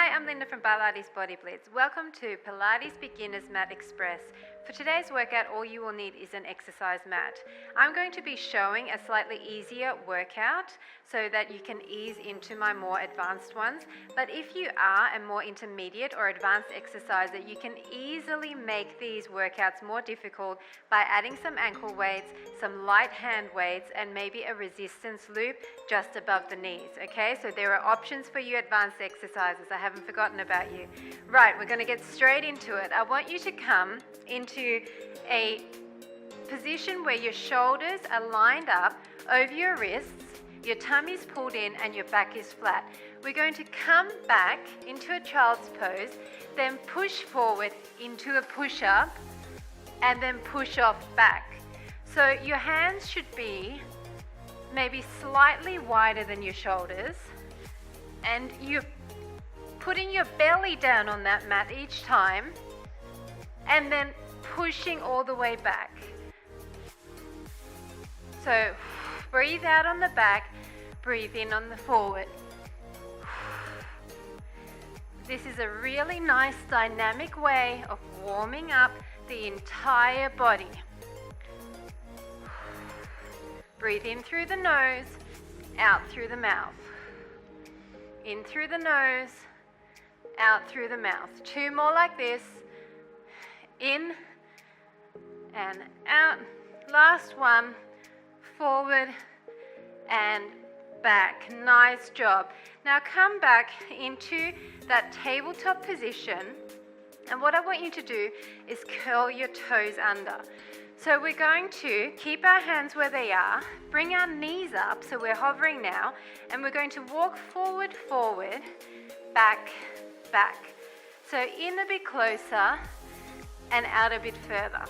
Hi, I'm Linda from Barlates Body Blitz. Welcome to Pilates Beginners Mat Express. For today's workout, all you will need is an exercise mat. I'm going to be showing a slightly easier workout so that you can ease into my more advanced ones. But if you are a more intermediate or advanced exerciser, you can easily make these workouts more difficult by adding some ankle weights, some light hand weights, and maybe a resistance loop just above the knees, okay? So there are options for you advanced exercises. I haven't forgotten about you. Right, we're going to get straight into it. I want you to come into a position where your shoulders are lined up over your wrists, your tummy's pulled in, and your back is flat. We're going to come back into a child's pose, then push forward into a push-up, and then push off back. So your hands should be maybe slightly wider than your shoulders, and you're putting your belly down on that mat each time, and then pushing all the way back. So breathe out on the back, breathe in on the forward. This is a really nice dynamic way of warming up the entire body. Breathe in through the nose, out through the mouth. In through the nose, out through the mouth. Two more like this. In and out. Last one. Forward and back. Nice job. Now come back into that tabletop position, and what I want you to do is curl your toes under. So we're going to keep our hands where they are, bring our knees up, so we're hovering now, and we're going to walk forward, forward, back, back. So in a bit closer and out a bit further.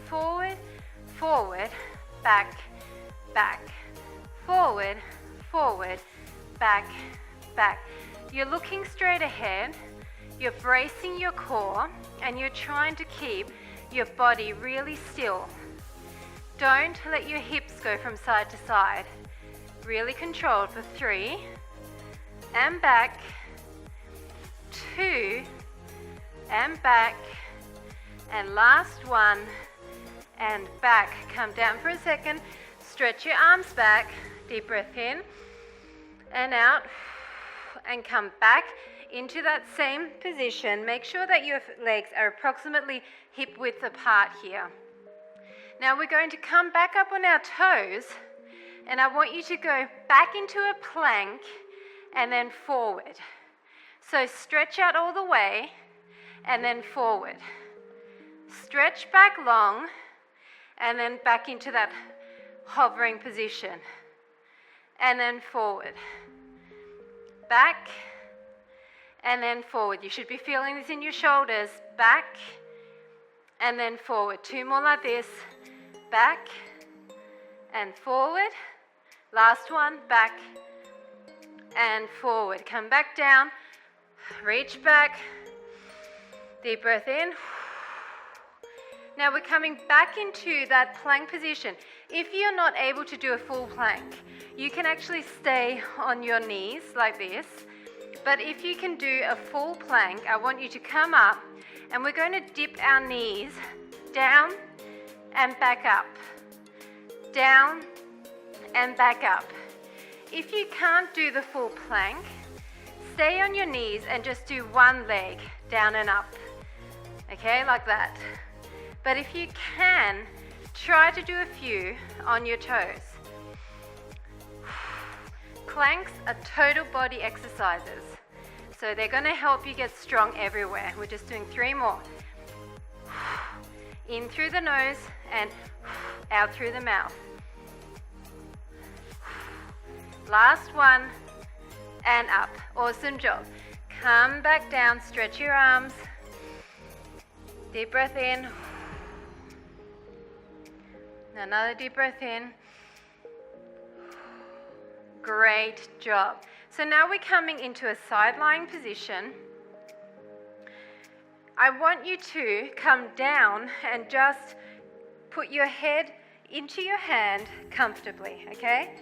Forward, forward, back, back. Forward, forward, back, back. You're looking straight ahead, you're bracing your core, and you're trying to keep your body really still. Don't let your hips go from side to side. Really controlled for 3, and back, 2, and back, and last one, and back. Come down for a second, stretch your arms back, deep breath in, and out, and come back into that same position. Make sure that your legs are approximately hip width apart here. Now we're going to come back up on our toes, and I want you to go back into a plank and then forward. So stretch out all the way and then forward. Stretch back long and then back into that hovering position. And then forward. Back and then forward. You should be feeling this in your shoulders. Back and then forward. 2 more like this. Back and forward. Last one. Back and forward. Come back down. Reach back. Deep breath in. Now we're coming back into that plank position. If you're not able to do a full plank, you can actually stay on your knees like this. But if you can do a full plank, I want you to come up, and we're going to dip our knees down and back up. Down and back up. If you can't do the full plank, stay on your knees and just do one leg down and up. Okay, like that. But if you can, try to do a few on your toes. Planks are total body exercises, so they're going to help you get strong everywhere. We're just doing 3 more. In through the nose and out through the mouth. Last one and up. Awesome job. Come back down, stretch your arms. Deep breath in. Another deep breath in. Great job. So now we're coming into a side lying position. I want you to come down and just put your head into your hand comfortably, okay?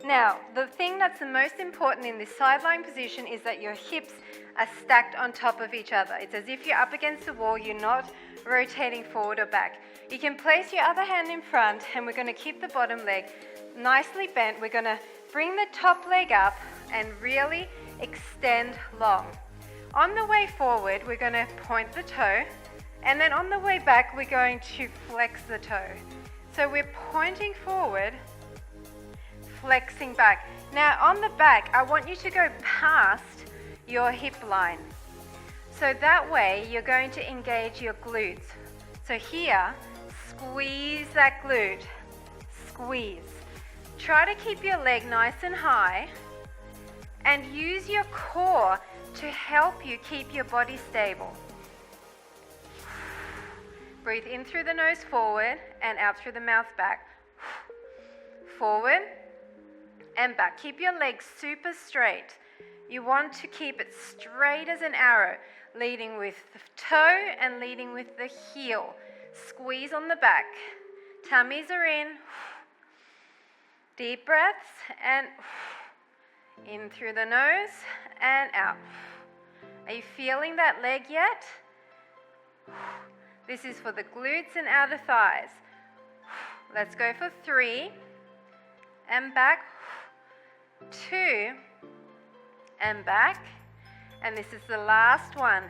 Now, the thing that's the most important in this side lying position is that your hips are stacked on top of each other. It's as if you're up against the wall, you're not rotating forward or back. You can place your other hand in front, and we're going to keep the bottom leg nicely bent. We're going to bring the top leg up and really extend long. On the way forward, we're going to point the toe, and then on the way back, we're going to flex the toe. So we're pointing forward, flexing back. Now on the back, I want you to go past your hip line. So that way, you're going to engage your glutes. So here, squeeze that glute, squeeze. Try to keep your leg nice and high and use your core to help you keep your body stable. Breathe in through the nose forward and out through the mouth back. Forward and back. Keep your legs super straight. You want to keep it straight as an arrow, leading with the toe and leading with the heel. Squeeze on the back. Tummies are in. Deep breaths and in through the nose and out. Are you feeling that leg yet? This is for the glutes and outer thighs. Let's go for 3 and back, 2 and back, and this is the last one,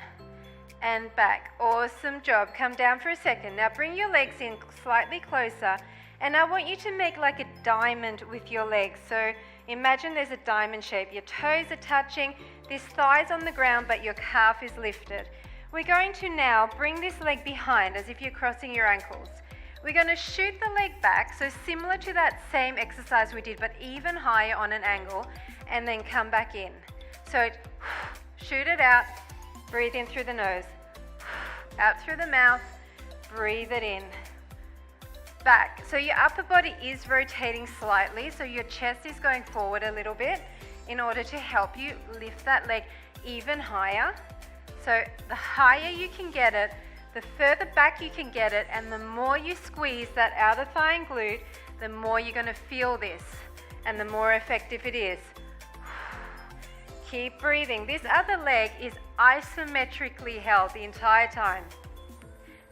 and back. Awesome job. Come down for a second. Now bring your legs in slightly closer, and I want you to make like a diamond with your legs. So imagine there's a diamond shape. Your toes are touching, this thigh's on the ground, but your calf is lifted. We're going to now bring this leg behind as if you're crossing your ankles. We're going to shoot the leg back, so similar to that same exercise we did, but even higher on an angle, and then come back in. So shoot it out, breathe in through the nose, out through the mouth, breathe it in. Back. So your upper body is rotating slightly, so your chest is going forward a little bit in order to help you lift that leg even higher. So the higher you can get it, the further back you can get it, and the more you squeeze that outer thigh and glute, the more you're going to feel this, and the more effective it is. Keep breathing. This other leg is isometrically held the entire time.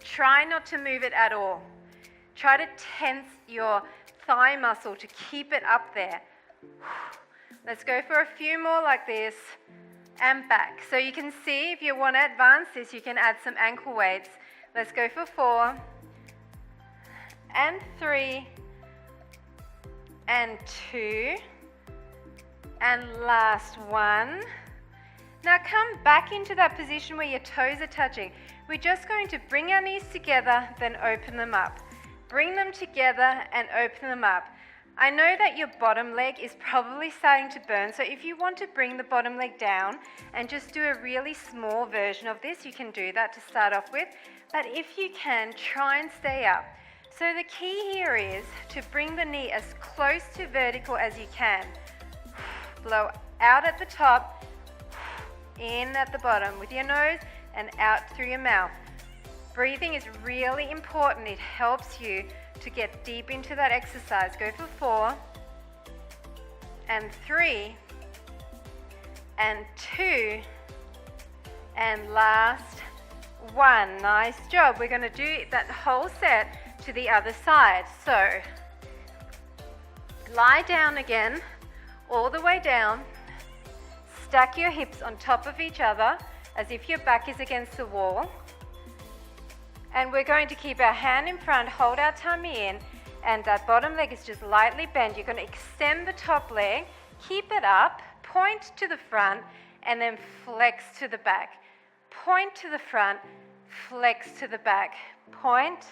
Try not to move it at all. Try to tense your thigh muscle to keep it up there. Let's go for a few more like this. And back. So you can see, if you want to advance this, you can add some ankle weights. Let's go for 4 and 3 and 2 and last one. Now come back into that position where your toes are touching. We're just going to bring our knees together, then open them up. Bring them together and open them up. I know that your bottom leg is probably starting to burn, so if you want to bring the bottom leg down and just do a really small version of this, you can do that to start off with. But if you can, try and stay up. So the key here is to bring the knee as close to vertical as you can. Blow out at the top, in at the bottom with your nose, and out through your mouth. Breathing is really important. It helps you to get deep into that exercise. Go for 4 and 3 and 2 and last one. Nice job. We're going to do that whole set to the other side. So lie down again, all the way down. Stack your hips on top of each other as if your back is against the wall. And we're going to keep our hand in front, hold our tummy in, and that bottom leg is just lightly bent. You're going to extend the top leg, keep it up, point to the front, and then flex to the back. Point to the front, flex to the back. Point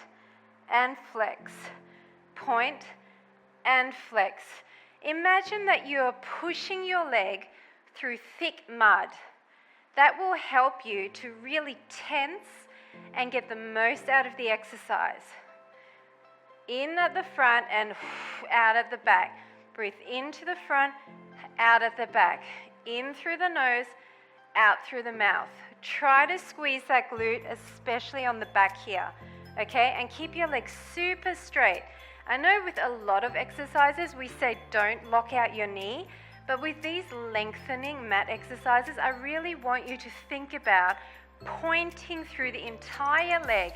and flex. Point and flex. Imagine that you're pushing your leg through thick mud. That will help you to really tense and get the most out of the exercise. In at the front and out at the back. Breathe into the front, out at the back. In through the nose, out through the mouth. Try to squeeze that glute, especially on the back here. Okay, and keep your legs super straight. I know with a lot of exercises we say don't lock out your knee, But with these lengthening mat exercises, I really want you to think about pointing through the entire leg,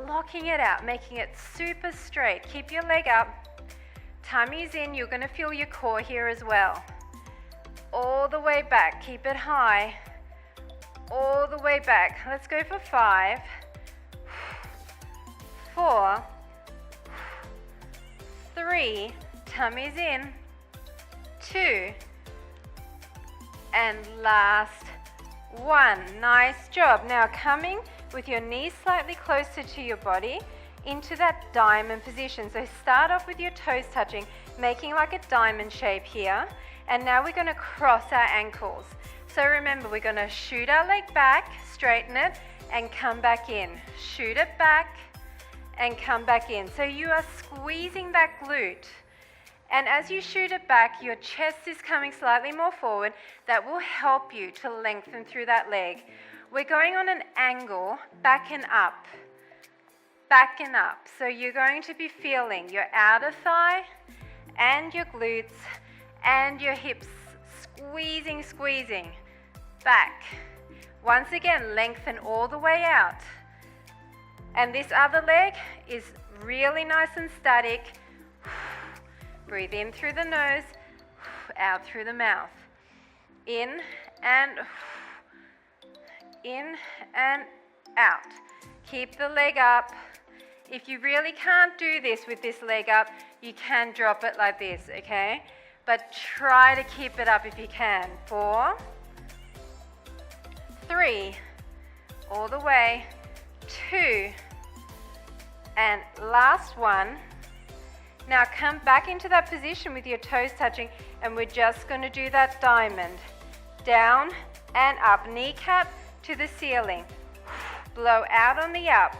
locking it out, making it super straight. Keep your leg up, tummy's in, you're going to feel your core here as well. All the way back, keep it high, all the way back. Let's go for 5, 4, 3, tummy's in, 2, and last 1. Nice job. Now coming with your knees slightly closer to your body into that diamond position. So start off with your toes touching, making like a diamond shape here. And now we're going to cross our ankles. So remember, we're going to shoot our leg back, straighten it, and come back in. Shoot it back and come back in. So you are squeezing that glute. And as you shoot it back, your chest is coming slightly more forward. That will help you to lengthen through that leg. We're going on an angle, back and up. Back and up. So you're going to be feeling your outer thigh and your glutes and your hips squeezing, squeezing. Back. Once again, lengthen all the way out. And this other leg is really nice and static. Breathe in through the nose, out through the mouth. In and out. Keep the leg up. If you really can't do this with this leg up, you can drop it like this, okay? But try to keep it up if you can. 4, 3, all the way, 2, and last 1. Now come back into that position with your toes touching, and we're just going to do that diamond. Down and up, kneecap to the ceiling. Blow out on the up.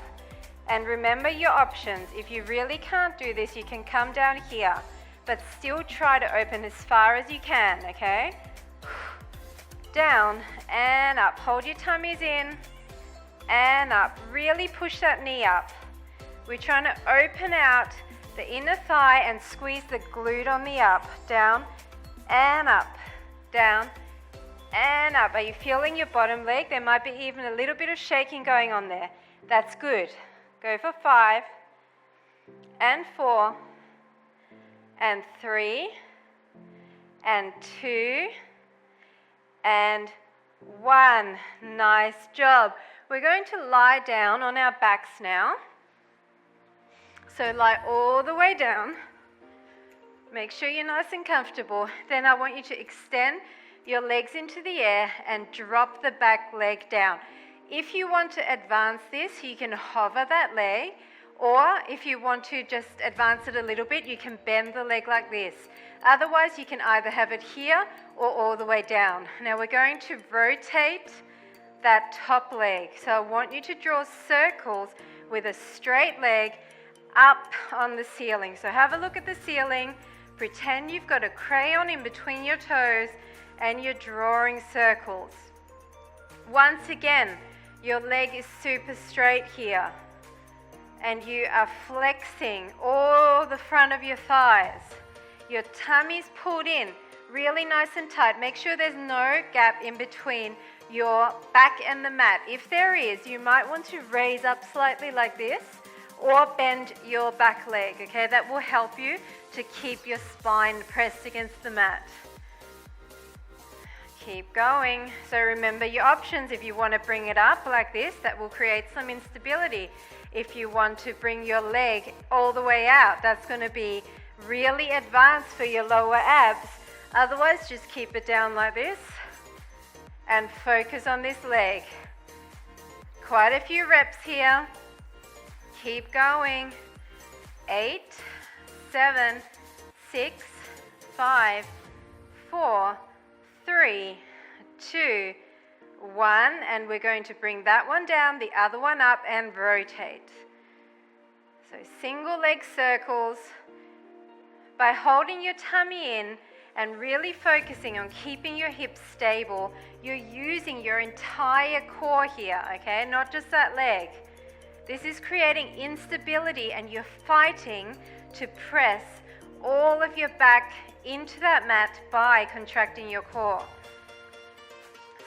And remember your options. If you really can't do this, you can come down here, but still try to open as far as you can, okay? Down and up. Hold your tummies in and up. Really push that knee up. We're trying to open out the inner thigh and squeeze the glute on the up. Down and up. Down and up. Are you feeling your bottom leg? There might be even a little bit of shaking going on there. That's good. Go for 5 and 4 and 3 and 2 and 1. Nice job. We're going to lie down on our backs now. So lie all the way down. Make sure you're nice and comfortable. Then I want you to extend your legs into the air and drop the back leg down. If you want to advance this, you can hover that leg, or if you want to just advance it a little bit, you can bend the leg like this. Otherwise, you can either have it here or all the way down. Now we're going to rotate that top leg. So I want you to draw circles with a straight leg up on the ceiling. So have a look at the ceiling. Pretend you've got a crayon in between your toes and you're drawing circles. Once again, your leg is super straight here, and you are flexing all the front of your thighs. Your tummy's pulled in, really nice and tight. Make sure there's no gap in between your back and the mat. If there is, you might want to raise up slightly like this, or bend your back leg, okay? That will help you to keep your spine pressed against the mat. Keep going. So remember your options. If you want to bring it up like this, that will create some instability. If you want to bring your leg all the way out, that's going to be really advanced for your lower abs. Otherwise, just keep it down like this and focus on this leg. Quite a few reps here. Keep going. 8, 7, 6, 5, 4, 3, 2, 1, and we're going to bring that one down, the other one up, and rotate. So single leg circles. By holding your tummy in and really focusing on keeping your hips stable, you're using your entire core here, okay? Not just that leg. This is creating instability, and you're fighting to press all of your back into that mat by contracting your core.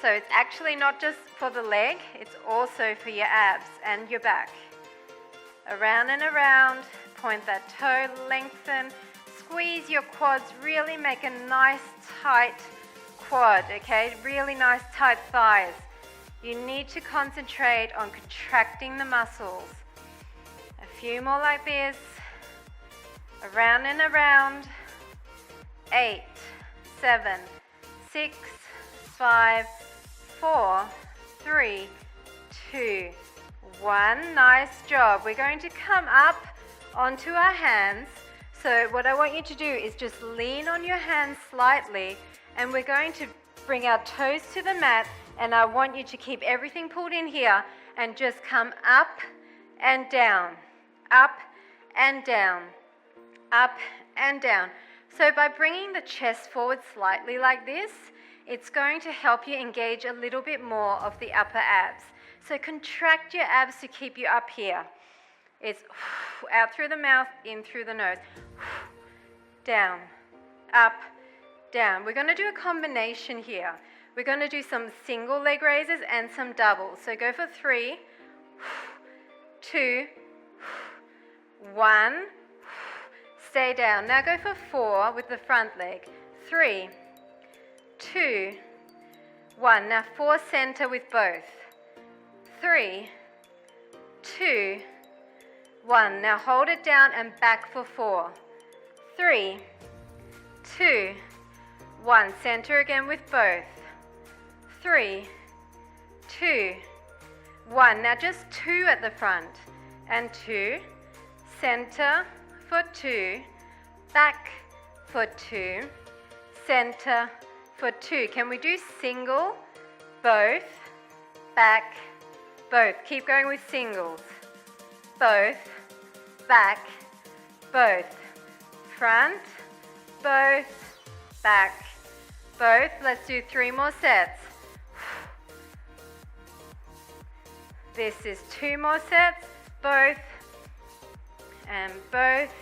So it's actually not just for the leg, it's also for your abs and your back. Around and around, point that toe, lengthen, squeeze your quads, really make a nice tight quad, okay? Really nice tight thighs. You need to concentrate on contracting the muscles. A few more like this. Around and around. 8, 7, 6, 5, 4, 3, 2, 1. Nice job. We're going to come up onto our hands. So what I want you to do is just lean on your hands slightly, and we're going to bring our toes to the mat, and I want you to keep everything pulled in here and just come up and down, up and down, up and down. So by bringing the chest forward slightly like this, it's going to help you engage a little bit more of the upper abs. So contract your abs to keep you up here. It's out through the mouth, in through the nose. Down, up, down. We're going to do a combination here. We're going to do some single leg raises and some doubles. So go for 3, 2, 1. Stay down. Now go for 4 with the front leg. 3, 2, 1. Now 4 center with both. 3, 2, 1. Now hold it down and back for 4. 3, 2, 1. Center again with both. 3, 2, 1. Now just 2 at the front. And 2. Center for 2. Back for 2. Center for 2. Can we do single? Both. Back. Both. Keep going with singles. Both. Back. Both. Front. Both. Back. Both. Let's do 3 more sets. This is 2 more sets. Both. And both.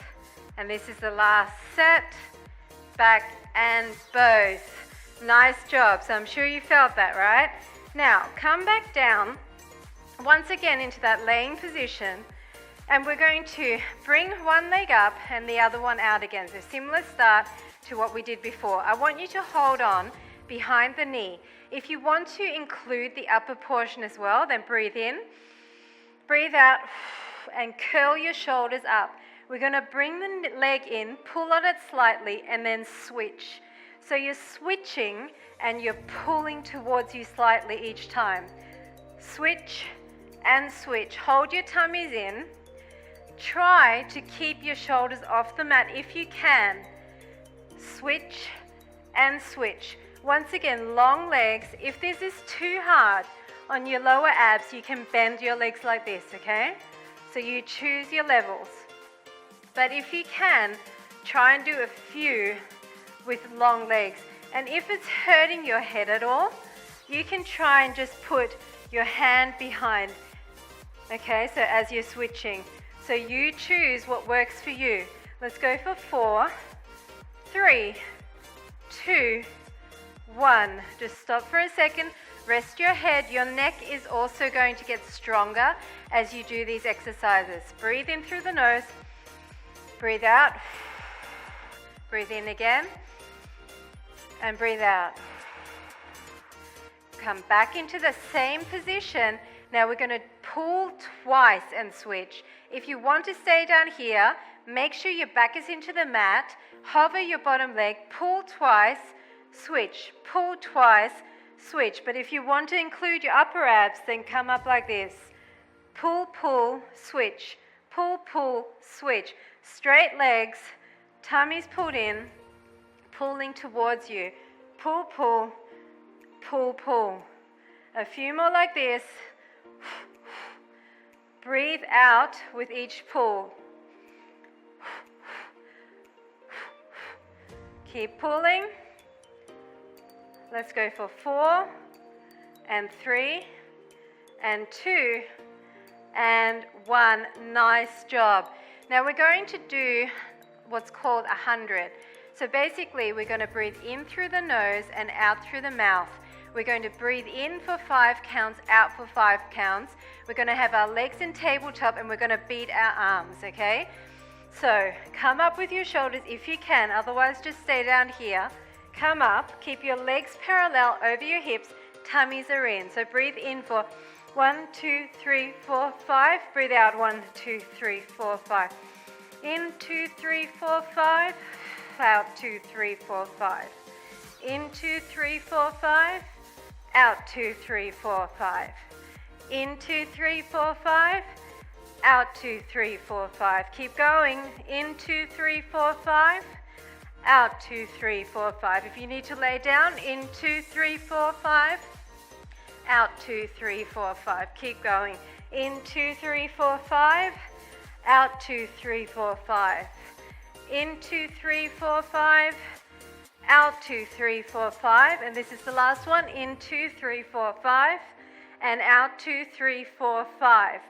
And this is the last set. Back and both. Nice job. So I'm sure you felt that, right? Now, come back down once again into that laying position, and we're going to bring one leg up and the other one out again. So similar start to what we did before. I want you to hold on behind the knee. If you want to include the upper portion as well, then breathe in, breathe out, and curl your shoulders up. We're going to bring the leg in, pull on it slightly, and then switch. So you're switching and you're pulling towards you slightly each time. Switch and switch. Hold your tummies in. Try to keep your shoulders off the mat if you can. Switch and switch. Once again, long legs. If this is too hard on your lower abs, you can bend your legs like this, okay? So you choose your levels. But if you can, try and do a few with long legs. And if it's hurting your head at all, you can try and just put your hand behind, okay, so as you're switching. So you choose what works for you. Let's go for 4, 3, 2, 1. Just stop for a second. Rest your head. Your neck is also going to get stronger as you do these exercises. Breathe in through the nose. Breathe out. Breathe in again. And breathe out. Come back into the same position. Now we're going to pull twice and switch. If you want to stay down here, make sure your back is into the mat. Hover your bottom leg. Pull twice. Switch. Pull twice. Switch. But if you want to include your upper abs, then come up like this. Pull, pull, switch. Pull, pull, switch. Straight legs. Tummy's pulled in. Pulling towards you. Pull, pull, pull, pull. A few more like this. Breathe out with each pull. Keep pulling. Let's go for 4 and 3 and 2 and 1. Nice job. Now we're going to do what's called 100. So basically, we're going to breathe in through the nose and out through the mouth. We're going to breathe in for 5 counts, out for 5 counts. We're going to have our legs in tabletop and we're going to beat our arms, okay? So come up with your shoulders if you can, otherwise just stay down here. Come up, keep your legs parallel over your hips, tummies are in. So breathe in for 1, 2, 3, 4, 5. Breathe out 1, 2, 3, 4, 5. In 2, 3, 4, 5. Out 2, 3, 4, 5. In 2, 3, 4, 5. Out 2, 3, 4, 5. In 2, 3, 4, 5. Out 2, 3, 4, 5. Keep going. In 2, 3, 4, 5. Out 2, 3, 4, 5. If you need to lay down, in 2, 3, 4, 5. Out 2, 3, 4, 5. Keep going. In 2, 3, 4, 5. Out 2, 3, 4, 5. In 2, 3, 4, 5. Out 2, 3, 4, 5. And this is the last one. In 2, 3, 4, 5. And out 2, 3, 4, 5.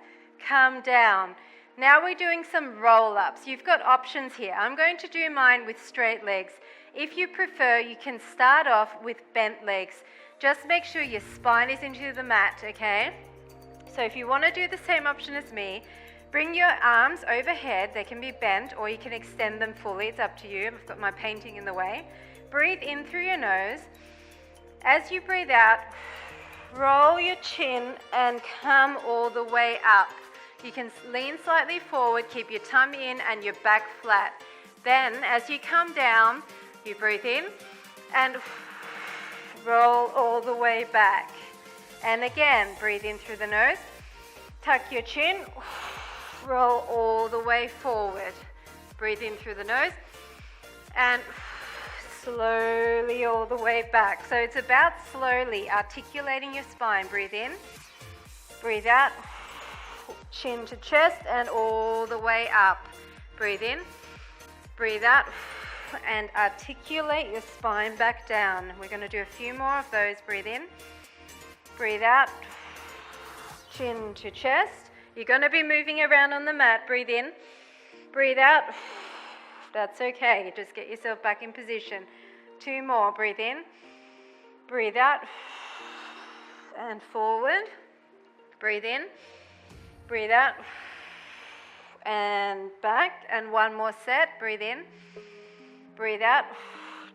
Come down. Now we're doing some roll-ups. You've got options here. I'm going to do mine with straight legs. If you prefer, you can start off with bent legs. Just make sure your spine is into the mat, okay? So if you want to do the same option as me, bring your arms overhead. They can be bent or you can extend them fully. It's up to you. I've got my painting in the way. Breathe in through your nose. As you breathe out, roll your chin and come all the way up. You can lean slightly forward, keep your tummy in and your back flat. Then, as you come down, you breathe in and roll all the way back. And again, breathe in through the nose, tuck your chin, roll all the way forward. Breathe in through the nose and slowly all the way back. So it's about slowly articulating your spine. Breathe in, breathe out. Chin to chest and all the way up. Breathe in, breathe out, and articulate your spine back down. We're going to do a few more of those. Breathe in, breathe out, chin to chest. You're going to be moving around on the mat. Breathe in, breathe out. That's okay. Just get yourself back in position. 2 more. Breathe in, breathe out, and forward. Breathe in, breathe out, and back. And 1 more set. Breathe in, breathe out,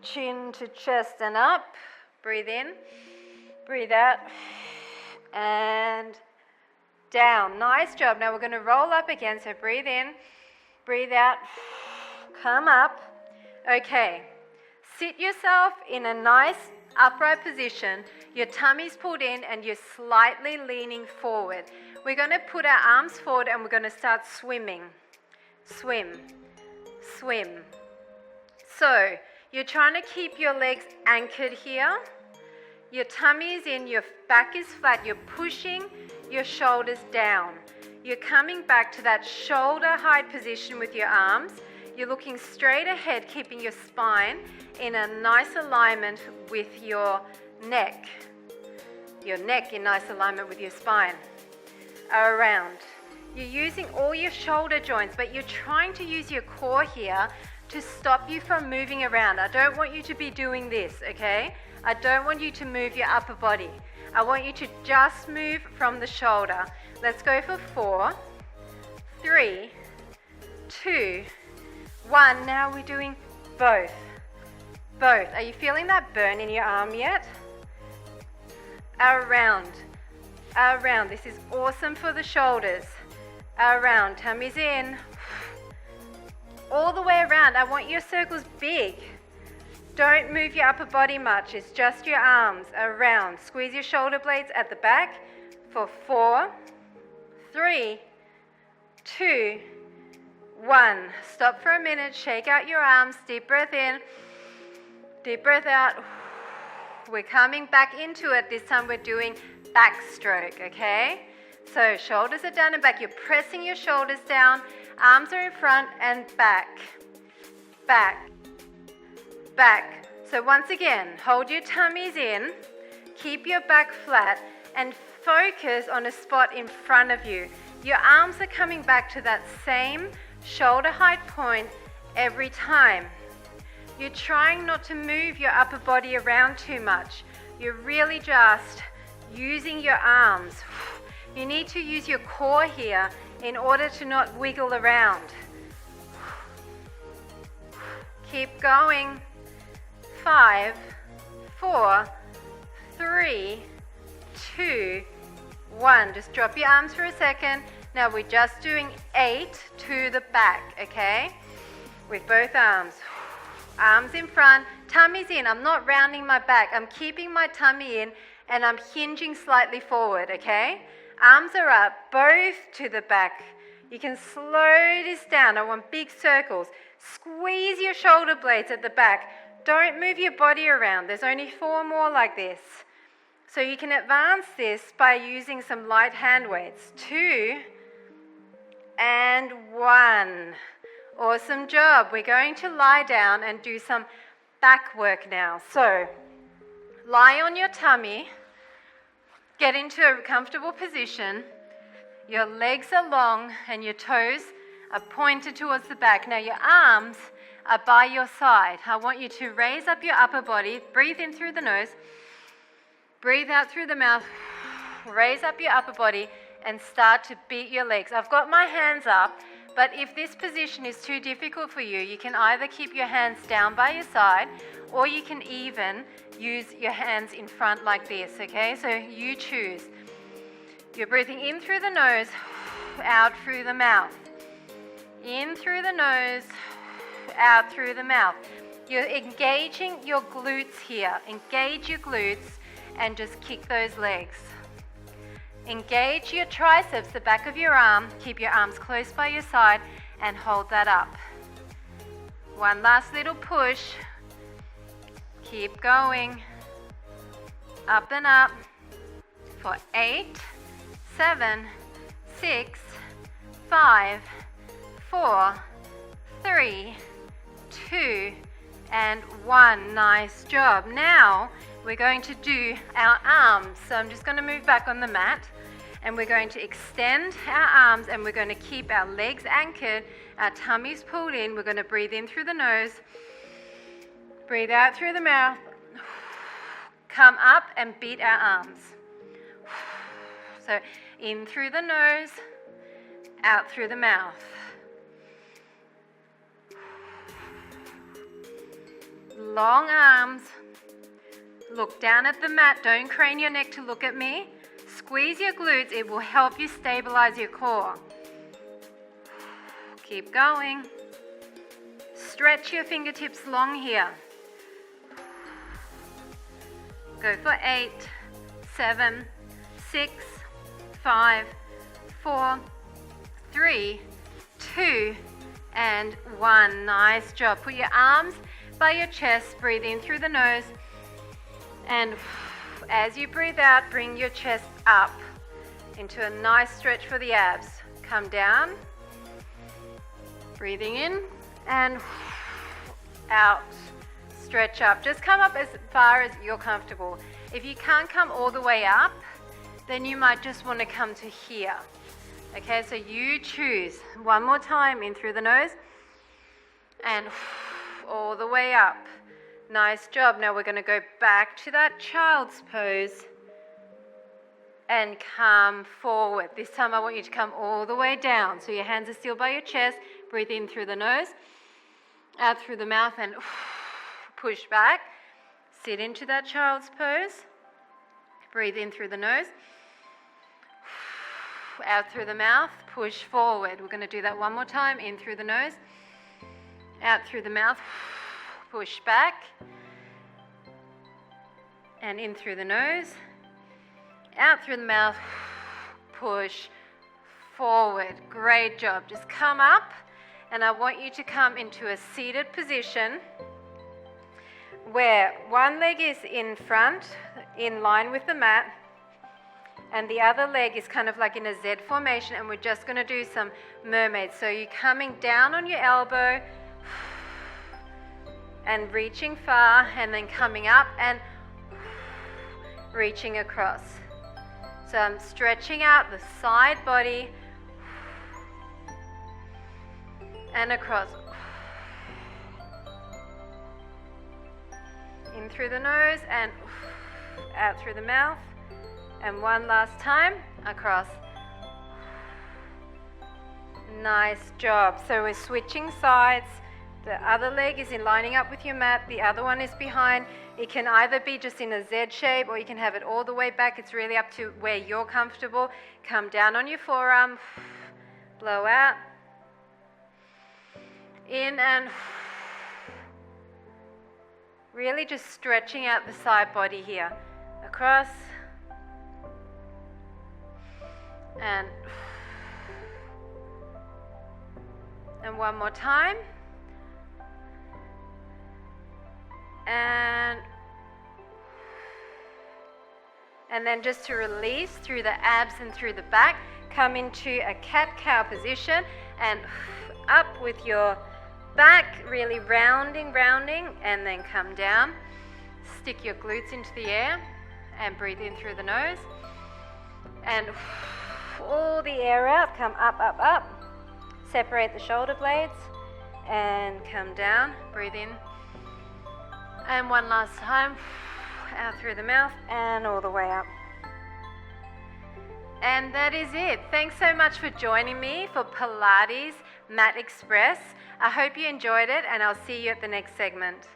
chin to chest and up. Breathe in, breathe out, and down. Nice job. Now we're going to roll up again. So breathe in, breathe out, come up. Okay, sit yourself in a nice upright position. Your tummy's pulled in and you're slightly leaning forward. We're going to put our arms forward and we're going to start swimming. Swim, swim. So you're trying to keep your legs anchored here. Your tummy is in, your back is flat. You're pushing your shoulders down. You're coming back to that shoulder height position with your arms. You're looking straight ahead, keeping your spine in a nice alignment with your neck. Your neck in nice alignment with your spine. Around. You're using all your shoulder joints, but you're trying to use your core here to stop you from moving around. I don't want you to be doing this, okay? I don't want you to move your upper body. I want you to just move from the shoulder. Let's go for 4, 3, 2, 1. Now we're doing both. Both. Are you feeling that burn in your arm yet? Around. Around. This is awesome for the shoulders. Around. Tummy's in. All the way around. I want your circles big. Don't move your upper body much. It's just your arms. Around. Squeeze your shoulder blades at the back for 4, 3, 2, 1. Stop for a minute. Shake out your arms. Deep breath in. Deep breath out. We're coming back into it. This time we're doing backstroke, okay? So shoulders are down and back. You're pressing your shoulders down. Arms are in front and back. Back. Back. So once again, hold your tummies in. Keep your back flat and focus on a spot in front of you. Your arms are coming back to that same shoulder height point every time. You're trying not to move your upper body around too much. You're really just using your arms. You need to use your core here in order to not wiggle around. Keep going. 5, 4, 3, 2, 1. Just drop your arms for a second. Now we're just doing 8 to the back, okay? With both arms. Arms in front, tummy's in. I'm not rounding my back. I'm keeping my tummy in and I'm hinging slightly forward, okay? Arms are up, both to the back. You can slow this down. I want big circles. Squeeze your shoulder blades at the back. Don't move your body around. There's only 4 more like this. So you can advance this by using some light hand weights. 2 and 1. Awesome job. We're going to lie down and do some back work now. So lie on your tummy. Get into a comfortable position. Your legs are long and your toes are pointed towards the back. Now your arms are by your side. I want you to raise up your upper body. Breathe in through the nose. Breathe out through the mouth. Raise up your upper body and start to beat your legs. I've got my hands up, but if this position is too difficult for you, you can either keep your hands down by your side or you can even use your hands in front like this, okay? So you choose. You're breathing in through the nose, out through the mouth. In through the nose, out through the mouth. You're engaging your glutes here. Engage your glutes and just kick those legs. Engage your triceps, the back of your arm. Keep your arms close by your side and hold that up. One last little push. Keep going. Up and up for 8, 7, 6, 5, 4, 3, 2, and 1. Nice job. Now we're going to do our arms. So I'm just going to move back on the mat and we're going to extend our arms and we're going to keep our legs anchored, our tummies pulled in. We're going to breathe in through the nose, breathe out through the mouth, come up and beat our arms. So in through the nose, out through the mouth. Long arms. Look down at the mat. Don't crane your neck to look at me. Squeeze your glutes. It will help you stabilize your core. Keep going. Stretch your fingertips long here. Go for 8, 7, 6, 5, 4, 3, 2, and 1. Nice job. Put your arms by your chest. Breathe in through the nose. And as you breathe out, bring your chest up into a nice stretch for the abs. Come down. Breathing in and out. Stretch up. Just come up as far as you're comfortable. If you can't come all the way up, then you might just want to come to here. Okay, so you choose. One more time, in through the nose and all the way up. Nice job. Now we're going to go back to that child's pose and come forward. This time I want you to come all the way down. So your hands are still by your chest. Breathe in through the nose, out through the mouth and push back. Sit into that child's pose. Breathe in through the nose, out through the mouth, push forward. We're going to do that one more time. In through the nose, out through the mouth, push back, and in through the nose, out through the mouth, push forward. Great job. Just come up, and I want you to come into a seated position where one leg is in front, in line with the mat, and the other leg is kind of like in a Z formation, and we're just going to do some mermaids. So you're coming down on your elbow and reaching far, and then coming up and reaching across. So I'm stretching out the side body and across. In through the nose and out through the mouth. And one last time, across. Nice job. So we're switching sides. The other leg is in lining up with your mat. The other one is behind. It can either be just in a Z shape or you can have it all the way back. It's really up to where you're comfortable. Come down on your forearm. Blow out. In and really just stretching out the side body here. Across. And one more time. And then just to release through the abs and through the back, come into a cat-cow position and up with your back, really rounding, and then come down. Stick your glutes into the air and breathe in through the nose. And all the air out, come up. Separate the shoulder blades and come down, breathe in. And one last time, out through the mouth and all the way up. And that is it. Thanks so much for joining me for Pilates Mat Express. I hope you enjoyed it and I'll see you at the next segment.